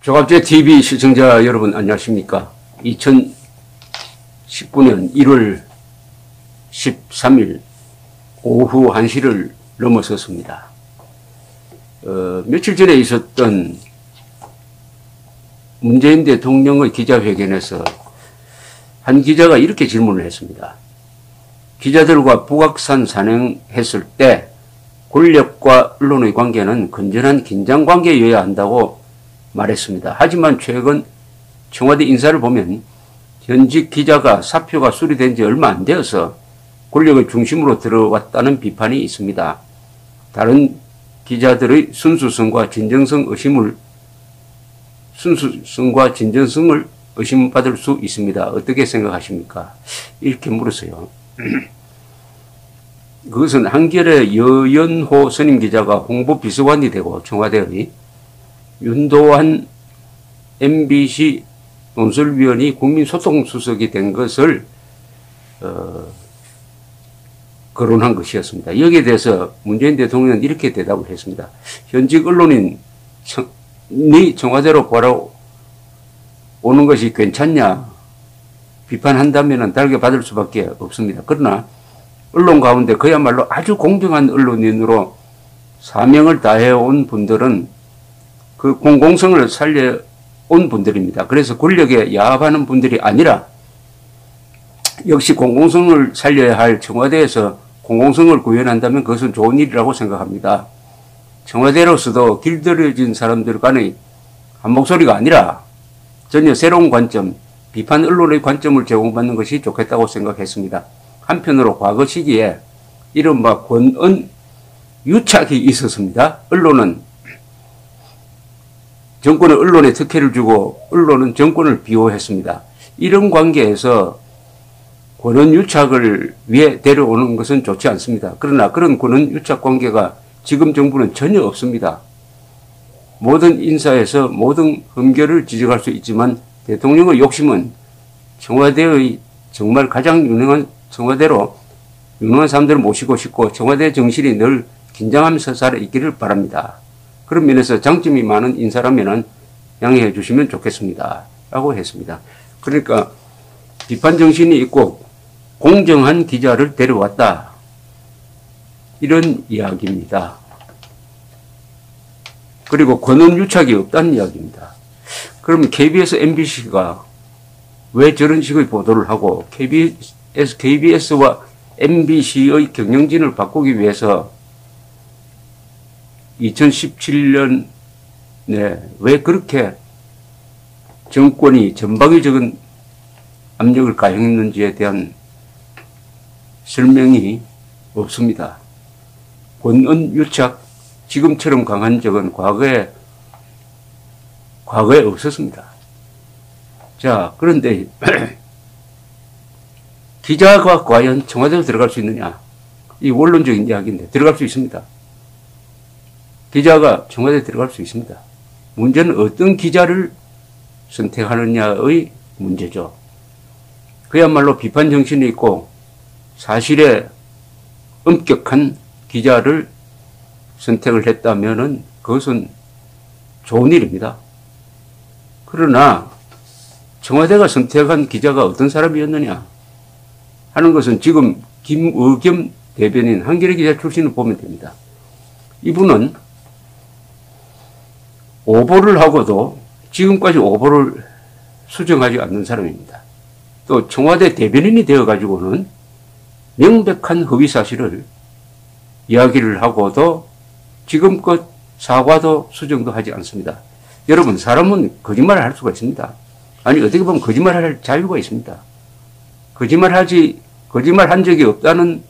조갑제 TV 시청자 여러분 안녕하십니까? 2019년 1월 13일 오후 1시를 넘어섰습니다. 며칠 전에 있었던 문재인 대통령의 기자회견에서 한 기자가 이렇게 질문을 했습니다. 기자들과 북악산 산행했을 때 권력과 언론의 관계는 건전한 긴장관계여야 한다고 말했습니다. 하지만 최근 청와대 인사를 보면 현직 기자가 사표가 수리된 지 얼마 안 되어서 권력의 중심으로 들어왔다는 비판이 있습니다. 다른 기자들의 순수성과 진정성을 의심받을 수 있습니다. 어떻게 생각하십니까? 이렇게 물었어요. 그것은 한겨레 여연호 선임 기자가 홍보비서관이 되고 청와대의 윤도환 MBC 논설위원이 국민소통수석이 된 것을 거론한 것이었습니다. 여기에 대해서 문재인 대통령은 이렇게 대답을 했습니다. 현직 언론인이 청와대로 바로 오는 것이 괜찮냐 비판한다면 달게 받을 수밖에 없습니다. 그러나 언론 가운데 그야말로 아주 공정한 언론인으로 사명을 다해온 분들은 그 공공성을 살려온 분들입니다. 그래서 권력에 야합하는 분들이 아니라 역시 공공성을 살려야 할 청와대에서 공공성을 구현한다면 그것은 좋은 일이라고 생각합니다. 청와대로서도 길들여진 사람들 간의 한 목소리가 아니라 전혀 새로운 관점, 비판 언론의 관점을 제공받는 것이 좋겠다고 생각했습니다. 한편으로 과거 시기에 이른바 권은 유착이 있었습니다. 정권은 언론에 특혜를 주고 언론은 정권을 비호했습니다. 이런 관계에서 권은 유착을 위해 데려오는 것은 좋지 않습니다. 그러나 그런 권은 유착 관계가 지금 정부는 전혀 없습니다. 모든 인사에서 모든 흠결을 지적할 수 있지만 대통령의 욕심은 청와대의 정말 가장 유능한 청와대로 유능한 사람들을 모시고 싶고 청와대 정신이 늘 긴장하면서 살아 있기를 바랍니다. 그런 면에서 장점이 많은 인사라면 양해해 주시면 좋겠습니다. 라고 했습니다. 그러니까 비판 정신이 있고 공정한 기자를 데려왔다. 이런 이야기입니다. 그리고 권은 유착이 없다는 이야기입니다. 그러면 KBS, MBC가 왜 저런 식의 보도를 하고 KBS와 MBC의 경영진을 바꾸기 위해서 2017년에 왜 그렇게 정권이 전방위적인 압력을 가했는지에 대한 설명이 없습니다. 권은 유착, 지금처럼 강한 적은 과거에 없었습니다. 자, 그런데 기자가 과연 청와대로 들어갈 수 있느냐? 이 원론적인 이야기인데 들어갈 수 있습니다. 기자가 청와대에 들어갈 수 있습니다. 문제는 어떤 기자를 선택하느냐의 문제죠. 그야말로 비판 정신이 있고 사실에 엄격한 기자를 선택을 했다면 그것은 좋은 일입니다. 그러나 청와대가 선택한 기자가 어떤 사람이었느냐 하는 것은 지금 김의겸 대변인 한겨레 기자 출신을 보면 됩니다. 이분은 오보를 하고도 지금까지 오보를 수정하지 않는 사람입니다. 또 청와대 대변인이 되어가지고는 명백한 허위 사실을 이야기를 하고도 지금껏 사과도 수정도 하지 않습니다. 여러분, 사람은 거짓말을 할 수가 있습니다. 아니, 어떻게 보면 거짓말할 자유가 있습니다. 거짓말한 적이 없다는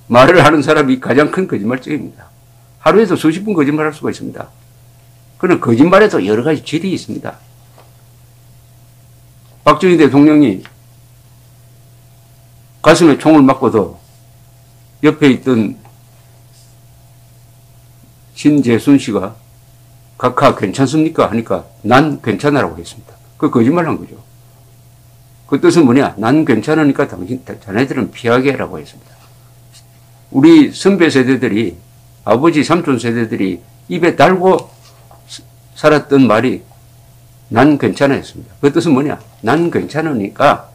말을 하는 사람이 가장 큰 거짓말쟁입니다. 하루에도 수십 분 거짓말할 수가 있습니다. 그러나 거짓말에도 여러 가지 질이 있습니다. 박정희 대통령이 가슴에 총을 맞고도 옆에 있던 신재순 씨가 각하 괜찮습니까? 하니까 난 괜찮아라고 했습니다. 그 거짓말한 거죠. 그 뜻은 뭐냐? 난 괜찮으니까 자네들은 피하게 라고 했습니다. 우리 선배 세대들이, 아버지, 삼촌 세대들이 입에 달고 살았던 말이 난 괜찮아 했습니다. 그 뜻은 뭐냐? 난 괜찮으니까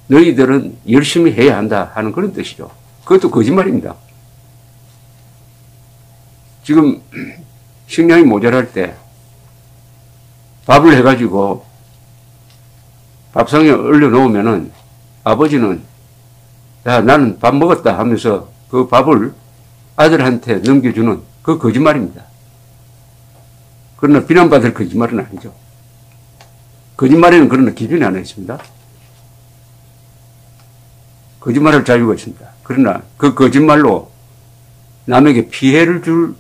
너희들은 열심히 해야 한다 하는 그런 뜻이죠. 그것도 거짓말입니다. 지금 식량이 모자랄 때 밥을 해가지고 밥상에 올려놓으면은 아버지는 야, 나는 밥 먹었다 하면서 그 밥을 아들한테 넘겨주는 그 거짓말입니다. 그러나 비난받을 거짓말은 아니죠. 거짓말에는 그러나 기준이 하나 있습니다. 거짓말할 자유가 있습니다. 그러나 그 거짓말로 남에게 피해를 줄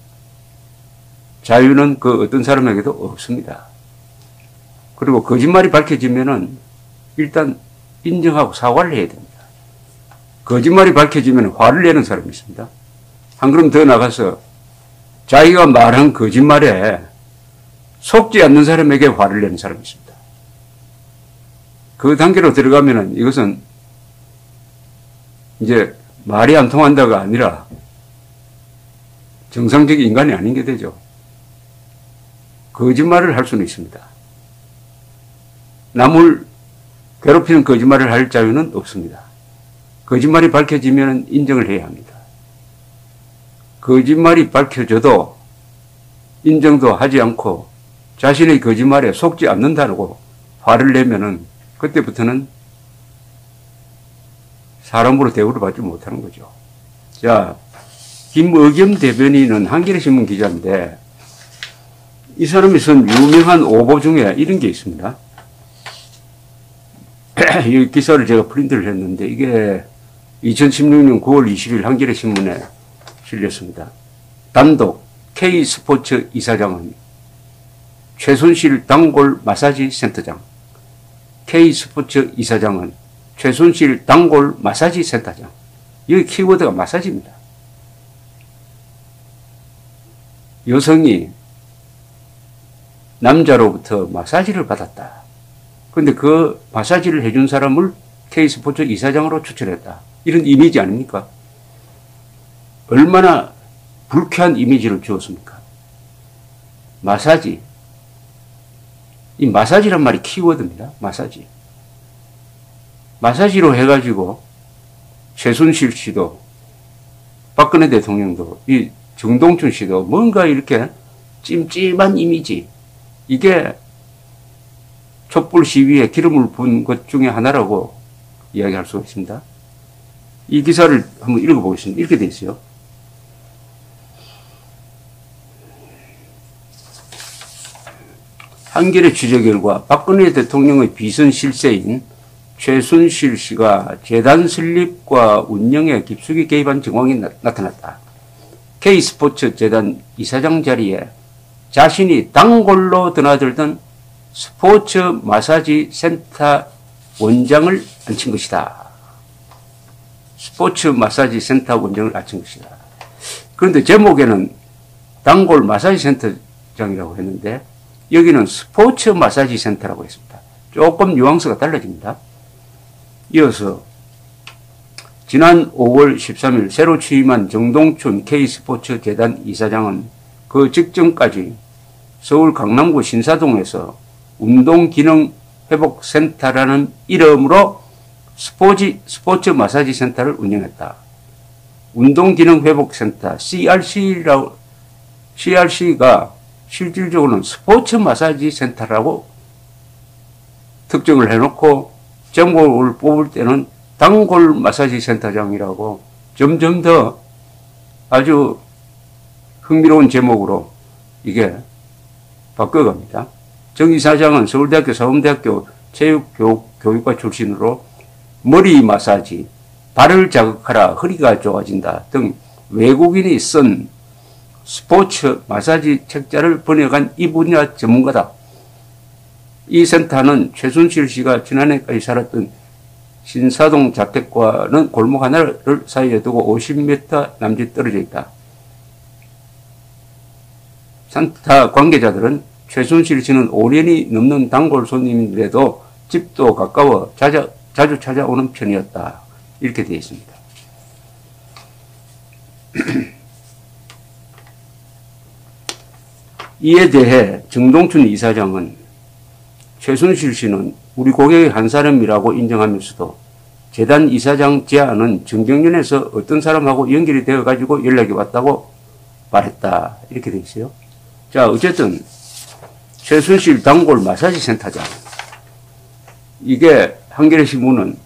자유는 그 어떤 사람에게도 없습니다. 그리고 거짓말이 밝혀지면은 일단 인정하고 사과를 해야 됩니다. 거짓말이 밝혀지면 화를 내는 사람이 있습니다. 한 걸음 더 나가서 자기가 말한 거짓말에 속지 않는 사람에게 화를 내는 사람이 있습니다. 그 단계로 들어가면은 이것은 이제 말이 안 통한다가 아니라 정상적인 인간이 아닌 게 되죠. 거짓말을 할 수는 있습니다. 남을 괴롭히는 거짓말을 할 자유는 없습니다. 거짓말이 밝혀지면 인정을 해야 합니다. 거짓말이 밝혀져도 인정도 하지 않고 자신의 거짓말에 속지 않는다고 화를 내면은 그때부터는 사람으로 대우를 받지 못하는 거죠. 자, 김의겸 대변인은 한겨레신문 기자인데 이 사람이 쓴 유명한 오보 중에 이런 게 있습니다. 이 기사를 제가 프린트를 했는데 이게 2016년 9월 20일 한겨레신문에 실렸습니다. 단독 K스포츠 이사장은 최순실 단골 마사지 센터장. K스포츠 이사장은 최순실 단골 마사지 센터장. 여기 키워드가 마사지입니다. 여성이 남자로부터 마사지를 받았다. 그런데 그 마사지를 해준 사람을 K스포츠 이사장으로 추천했다. 이런 이미지 아닙니까? 얼마나 불쾌한 이미지를 주었습니까? 마사지. 이 마사지란 말이 키워드입니다. 마사지. 마사지로 해가지고 최순실 씨도 박근혜 대통령도 이 정동춘 씨도 뭔가 이렇게 찜찜한 이미지. 이게 촛불 시위에 기름을 부은 것 중에 하나라고 이야기할 수가 있습니다. 이 기사를 한번 읽어보겠습니다. 이렇게 돼 있어요. 한겨레 취재 결과 박근혜 대통령의 비선 실세인 최순실 씨가 재단 설립과 운영에 깊숙이 개입한 정황이 나타났다. K스포츠 재단 이사장 자리에 자신이 단골로 드나들던 스포츠 마사지 센터 원장을 앉힌 것이다. 스포츠 마사지 센터 원장을 앉힌 것이다. 그런데 제목에는 단골 마사지 센터장이라고 했는데 여기는 스포츠 마사지 센터라고 했습니다. 조금 뉘앙스가 달라집니다. 이어서 지난 5월 13일 새로 취임한 정동춘 K스포츠 재단 이사장은 그 직전까지 서울 강남구 신사동에서 운동기능회복센터라는 이름으로 스포츠 마사지 센터를 운영했다. 운동기능회복센터 CRC가 실질적으로는 스포츠 마사지 센터라고 특정을 해놓고 제목을 뽑을 때는 단골 마사지 센터장이라고 점점 더 아주 흥미로운 제목으로 이게 바꿔갑니다. 정 이사장은 서울대학교 사범대학교 체육교육과 출신으로 머리 마사지, 발을 자극하라 허리가 좋아진다 등 외국인이 쓴 스포츠 마사지 책자를 번역한 이 분야 전문가다. 이 센터는 최순실 씨가 지난해까지 살았던 신사동 자택과는 골목 하나를 사이에 두고 50m 남짓 떨어져 있다. 센터 관계자들은 최순실 씨는 5년이 넘는 단골 손님인데도 집도 가까워 자주 찾아오는 편이었다. 이렇게 되어 있습니다. 이에 대해 정동춘 이사장은 최순실 씨는 우리 고객의 한 사람이라고 인정하면서도 재단 이사장 제안은 정경련에서 어떤 사람하고 연결이 되어 가지고 연락이 왔다고 말했다. 이렇게 돼 있어요. 자, 어쨌든 최순실 단골 마사지 센터장. 이게 한겨레 신문은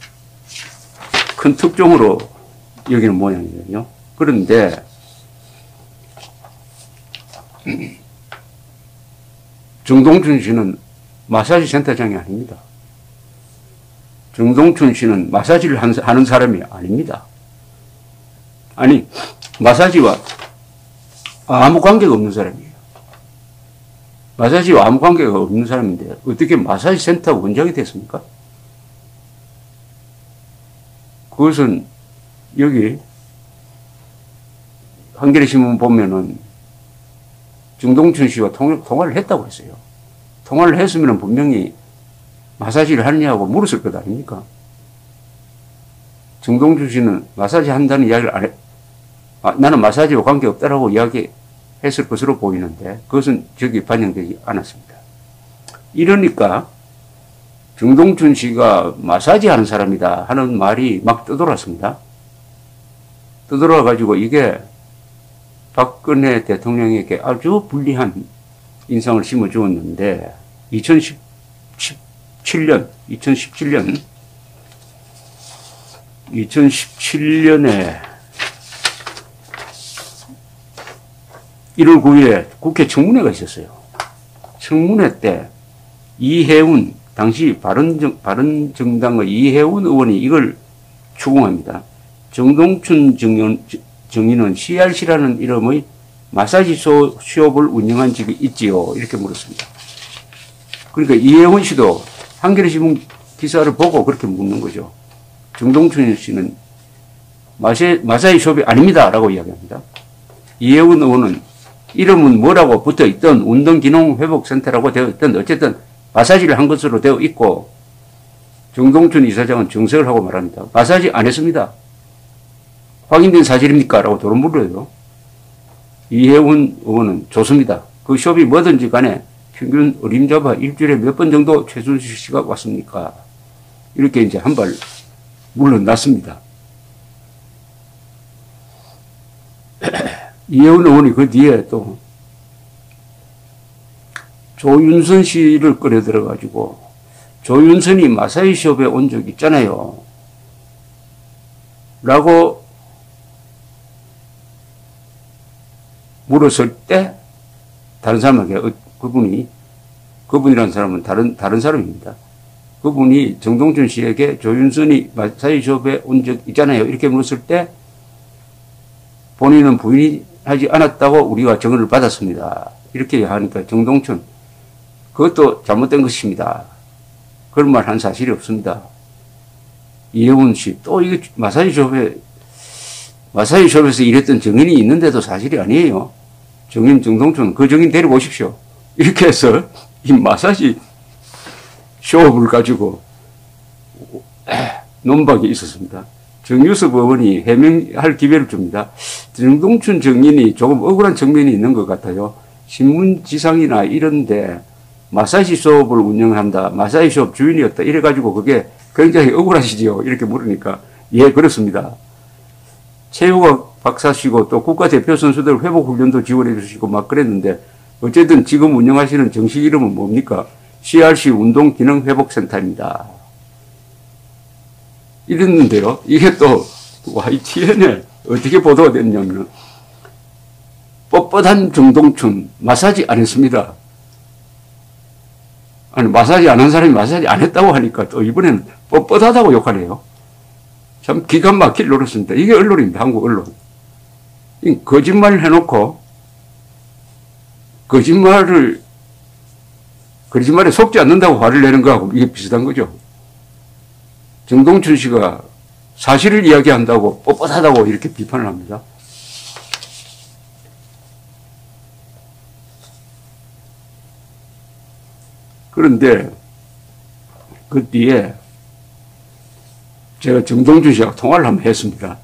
큰 특종으로 여기는 모양이거든요. 그런데 정동춘 씨는 마사지 센터장이 아닙니다. 정동춘 씨는 마사지를 하는 사람이 아닙니다. 아니, 마사지와 아무 관계가 없는 사람이에요. 마사지와 아무 관계가 없는 사람인데 어떻게 마사지 센터 원장이 됐습니까? 그것은 여기 한겨레 신문 보면은 정동춘 씨와 통화를 했다고 했어요. 통화를 했으면 분명히 마사지를 하느냐고 물었을 것 아닙니까? 정동춘 씨는 마사지 한다는 이야기를 안 해. 나는 마사지와 관계없다라고 이야기했을 것으로 보이는데 그것은 저기 반영되지 않았습니다. 이러니까 정동춘 씨가 마사지 하는 사람이다 하는 말이 막 떠돌았습니다. 떠돌아가지고 이게 박근혜 대통령에게 아주 불리한 인상을 심어주었는데 2017년에 1월 9일에 국회 청문회가 있었어요. 청문회 때 이해운 당시 바른정당의 이해운 의원이 이걸 추궁합니다. 정동춘 정의는 CRC라는 이름의 마사지 숍을 운영한 적이 있지요. 이렇게 물었습니다. 그러니까 이해운 씨도 한겨레 신문 기사를 보고 그렇게 묻는 거죠. 정동춘 씨는 마사지 숍이 아닙니다. 라고 이야기합니다. 이해운 의원은 이름은 뭐라고 붙어 있던 운동기능회복센터라고 되어 있던 어쨌든 마사지를 한 것으로 되어 있고 정동춘 이사장은 정색을 하고 말합니다. 마사지 안 했습니다. 확인된 사실입니까? 라고 도로 물어요. 이해운 의원은 좋습니다. 그 숍이 뭐든지 간에 평균 어림잡아 일주일에 몇 번 정도 최순실 씨가 왔습니까? 이렇게 이제 한 발 물러났습니다. 이해운 의원이 그 뒤에 또 조윤선 씨를 끌어들여가지고 조윤선이 마사지숍에 온 적 있잖아요. 라고 물었을 때 다른 사람에게 그분이라는 사람은 다른 사람입니다. 그분이 정동춘 씨에게 조윤선이 마사지숍에 온 적 있잖아요. 이렇게 물었을 때 본인은 부인하지 않았다고 우리가 증언을 받았습니다. 이렇게 하니까 정동춘 그것도 잘못된 것입니다. 그런 말 한 사실이 없습니다. 이해운 씨 또 이게 마사지숍에서 일했던 증인이 있는데도 사실이 아니에요. 증인 정동춘 그 증인 데리고 오십시오. 이렇게 해서 이 마사지 숍을 가지고 논박이 있었습니다. 정유섭 의원이 해명할 기회를 줍니다. 정동춘 증인이 조금 억울한 측면이 있는 것 같아요. 신문지상이나 이런데 마사지숍을 운영한다. 마사지숍 주인이었다. 이래가지고 그게 굉장히 억울하시지요. 이렇게 물으니까 예 그렇습니다. 체육학 박사시고 또 국가대표 선수들 회복훈련도 지원해 주시고 막 그랬는데 어쨌든 지금 운영하시는 정식 이름은 뭡니까? CRC 운동기능회복센터입니다. 이랬는데요. 이게 또 YTN에 어떻게 보도가 됐냐면 뻣뻣한 정동춘 마사지 안 했습니다. 아니 마사지 안 한 사람이 마사지 안 했다고 하니까 또 이번에는 뻣뻣하다고 욕하네요. 참 기가 막힐 노릇입니다. 이게 언론입니다. 한국 언론. 거짓말을 해놓고 거짓말에 속지 않는다고 화를 내는 거하고 이게 비슷한 거죠. 정동춘 씨가 사실을 이야기한다고 뻣뻣하다고 이렇게 비판을 합니다. 그런데 그 뒤에 제가 정동춘 씨하고 통화를 한번 했습니다.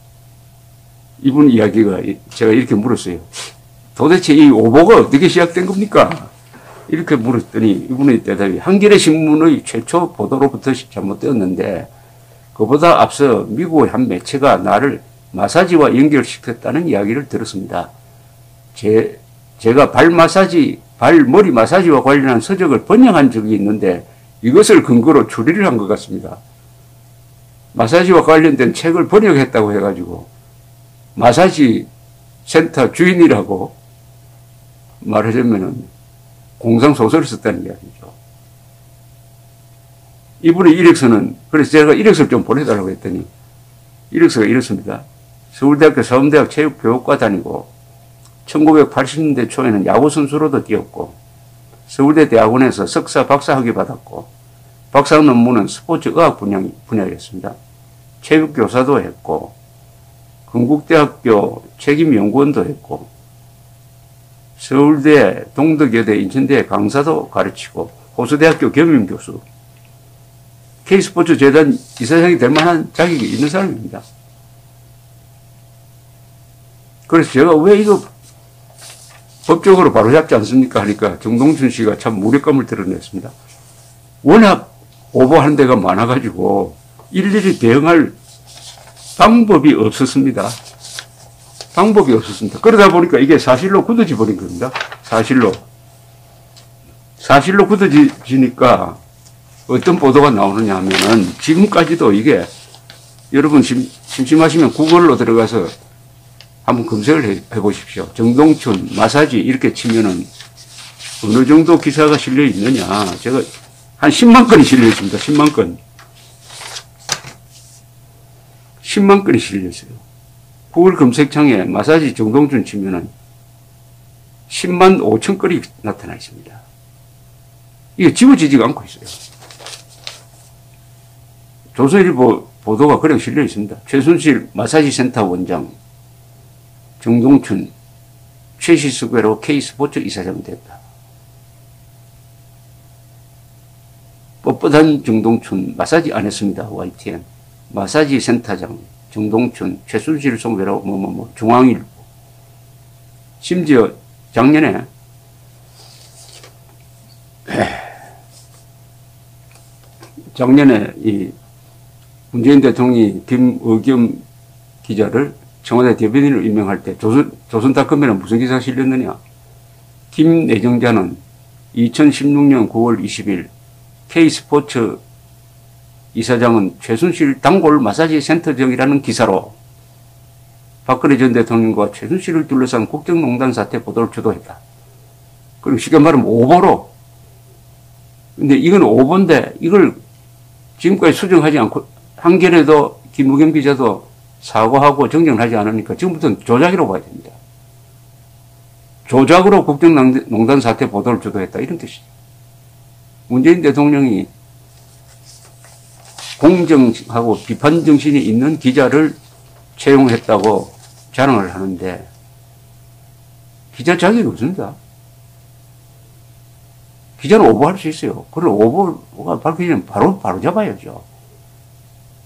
이분 이야기가 제가 이렇게 물었어요. 도대체 이 오보가 어떻게 시작된 겁니까? 이렇게 물었더니 이분의 대답이 한겨레 신문의 최초 보도로부터 잘못되었는데 그보다 앞서 미국의 한 매체가 나를 마사지와 연결시켰다는 이야기를 들었습니다. 제가 머리 마사지와 관련한 서적을 번역한 적이 있는데 이것을 근거로 추리를 한 것 같습니다. 마사지와 관련된 책을 번역했다고 해가지고 마사지 센터 주인이라고 말하자면은 공상소설을 썼다는 이야기죠. 이분의 이력서는, 그래서 제가 이력서를 좀 보내달라고 했더니 이력서가 이렇습니다. 서울대학교 사범대학 체육교육과 다니고 1980년대 초에는 야구선수로도 뛰었고 서울대 대학원에서 석사 박사학위 받았고 박사 논문은 스포츠의학 분야였습니다. 체육교사도 했고 건국대학교 책임연구원도 했고 서울대, 동덕여대, 인천대 강사도 가르치고 호수대학교 겸임교수, K스포츠재단 이사장이 될 만한 자격이 있는 사람입니다. 그래서 제가 왜 이거 법적으로 바로잡지 않습니까? 하니까 정동춘 씨가 참 무력감을 드러냈습니다. 워낙 오보하는 데가 많아가지고 일일이 대응할 방법이 없었습니다. 그러다 보니까 이게 사실로 굳어져 버린 겁니다. 사실로 굳어지니까 어떤 보도가 나오느냐 하면은 지금까지도 이게 여러분 심심하시면 구글로 들어가서 한번 검색을 해보십시오. 정동춘 마사지 이렇게 치면은 어느 정도 기사가 실려 있느냐. 제가 한 10만 건이 실려 있습니다. 10만 건. 10만 건이 실려 있어요. 구글 검색창에 마사지 정동춘 치면은 10만 5천 건이 나타나 있습니다. 이게 지워지지가 않고 있어요. 조선일보 보도가 그렇게 실려 있습니다. 최순실 마사지 센터 원장 정동춘 최시수배로 K스포츠 이사장 됐다. 뻣뻣한 정동춘 마사지 안 했습니다. YTN. 마사지 센터장 정동춘 최순실 송배로 중앙일보. 심지어 작년에 이 문재인 대통령이 김의겸 기자를 청와대 대변인으로 임명할 때 조선닷컴에는 무슨 기사가 실렸느냐. 김 내정자는 2016년 9월 20일 K스포츠 이사장은 최순실 단골 마사지 센터장이라는 기사로 박근혜 전 대통령과 최순실을 둘러싼 국정농단 사태 보도를 주도했다. 그리고 쉽게 말하면 오보로. 근데 이건 오보인데 이걸 지금까지 수정하지 않고 한겨레도 김의겸 기자도 사과하고 정정을 하지 않으니까 지금부터는 조작이라고 봐야 됩니다. 조작으로 국정농단 사태 보도를 주도했다. 이런 뜻이죠. 문재인 대통령이 공정하고 비판 정신이 있는 기자를 채용했다고 자랑을 하는데 기자 자격이 없습니다. 기자는 오보할 수 있어요. 그걸 오보가 밝혀지면 바로 잡아야죠.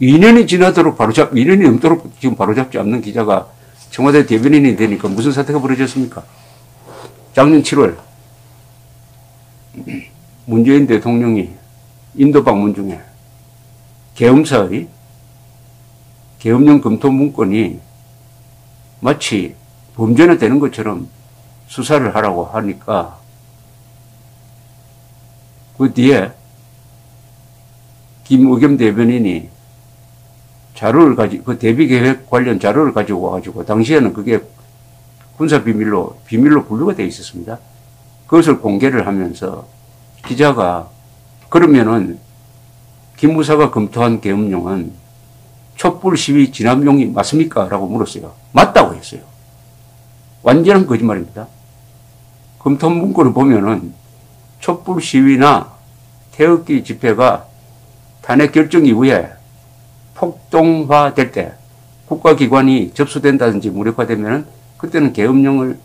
2년이 지나도록 2년이 넘도록 지금 바로잡지 않는 기자가 청와대 대변인이 되니까 무슨 사태가 벌어졌습니까? 작년 7월 문재인 대통령이 인도 방문 중에 계엄사의 계엄령 검토 문건이 마치 범죄나 되는 것처럼 수사를 하라고 하니까 그 뒤에 김의겸 대변인이 그 대비 계획 관련 자료를 가지고 와가지고 당시에는 그게 군사 비밀로 분류가 되어 있었습니다. 그것을 공개를 하면서 기자가 그러면은 김무사가 검토한 계엄령은 촛불 시위 진압용이 맞습니까? 라고 물었어요. 맞다고 했어요. 완전한 거짓말입니다. 검토 문건을 보면은 촛불 시위나 태극기 집회가 탄핵 결정 이후에 폭동화될 때 국가기관이 접수된다든지 무력화되면 그때는 계엄령을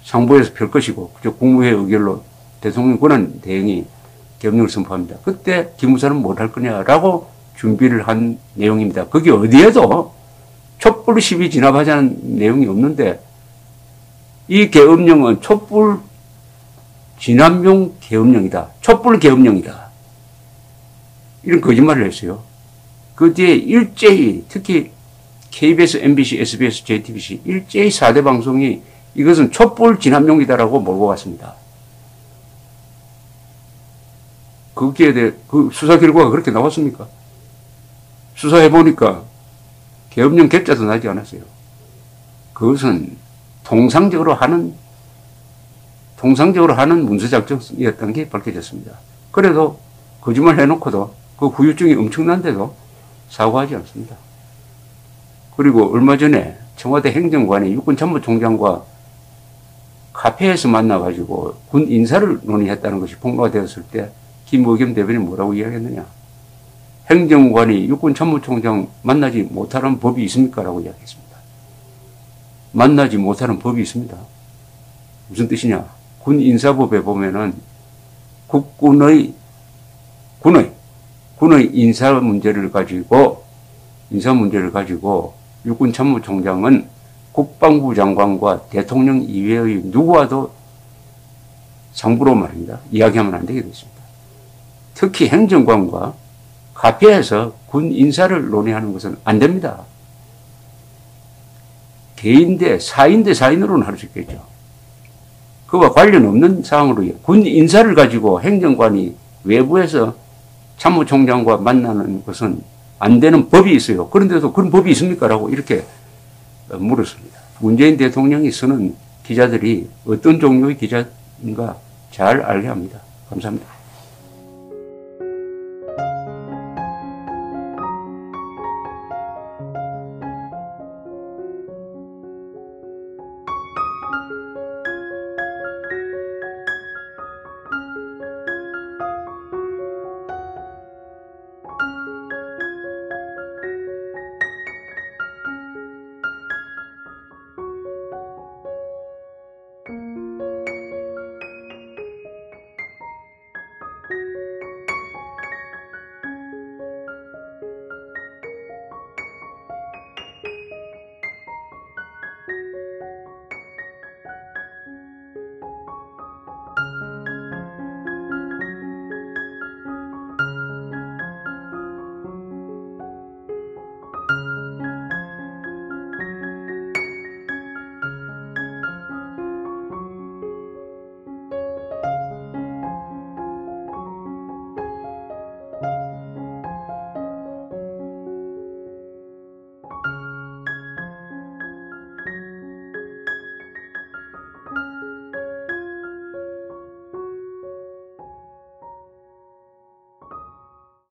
상부에서 펼 것이고 국무회의 의결로 대통령 권한 대행이 계엄령을 선포합니다. 그때 기무사는 뭘 할 거냐라고 준비를 한 내용입니다. 그게 어디에도 촛불 시위 진압하자는 내용이 없는데 이 계엄령은 촛불 진압용 계엄령이다. 촛불 계엄령이다. 이런 거짓말을 했어요. 그 뒤에 일제히 특히 KBS, MBC, SBS, JTBC 일제히 4대 방송이 이것은 촛불 진압용이다라고 몰고 갔습니다. 거기에 대해 그 수사 결과가 그렇게 나왔습니까? 수사해보니까 계엄령 객자도 나지 않았어요. 그것은 통상적으로 하는 문서작전이었던 게 밝혀졌습니다. 그래도 거짓말 해놓고도 그 후유증이 엄청난데도 사과하지 않습니다. 그리고 얼마 전에 청와대 행정관이 육군참모총장과 카페에서 만나가지고 군 인사를 논의했다는 것이 폭로가 되었을 때 김의겸 대변인이 뭐라고 이야기했느냐. 행정관이 육군참모총장 만나지 못하는 법이 있습니까? 라고 이야기했습니다. 만나지 못하는 법이 있습니다. 무슨 뜻이냐. 군 인사법에 보면은 군의 인사 문제를 가지고 육군참모총장은 국방부 장관과 대통령 이외의 누구와도 상부로 말입니다. 이야기하면 안 되게 됐습니다. 특히 행정관과 카페에서 군 인사를 논의하는 것은 안 됩니다. 개인 대 사인 대 사인으로는 할 수 있겠죠. 그와 관련 없는 사항으로 군 인사를 가지고 행정관이 외부에서 참모총장과 만나는 것은 안 되는 법이 있어요. 그런데도 그런 법이 있습니까? 라고 이렇게 물었습니다. 문재인 대통령이 쓰는 기자들이 어떤 종류의 기자인가 잘 알게 합니다. 감사합니다.